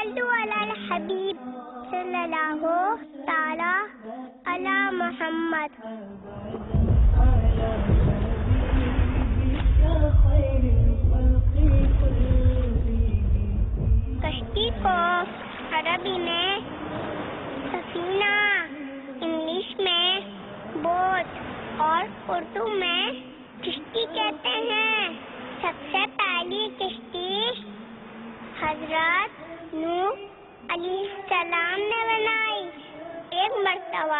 صلو علی الحبیب صلی اللہ تعالی علی محمد. کشتی کو عربی میں سفینہ، انگلش میں بوٹ اور اردو میں کشتی کہتے ہیں. سب سے پہلی کشتی حضرت نوح علیہ السلام نے بنائی. ایک مرتبہ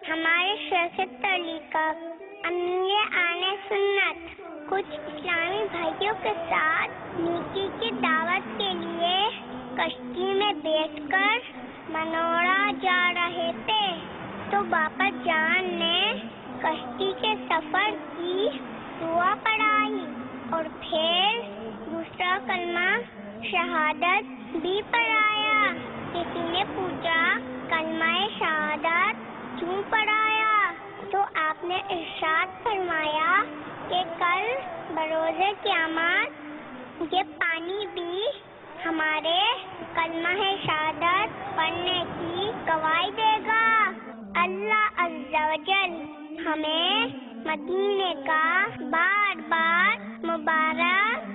ہمارے شیخ طریقت امیر اہل سنت کچھ اسلامی بھائیوں کے ساتھ نیکی کی دعوت کے لیے کشتی میں بیٹھ کر منورہ جا رہے تھے تو باپا جان نے کشتی کے سفر کی دعا پڑھائی اور پھر دوسرا کلمہ شہادت بھی پڑھایا. کسی نے پوچھا کلمہ شہادت کیوں پڑھایا؟ تو آپ نے ارشاد فرمایا کہ کل بروز قیامت یہ پانی بھی ہمارے کلمہ شہادت پڑھنے کی گواہی دے گا. اللہ عز و جل ہمیں مدینے کا بار بار مبارک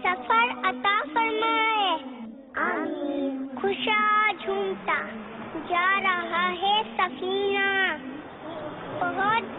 سفر عطا فرمائے. آمین. خوشا جھومتا جا رہا ہے سفینہ، بہت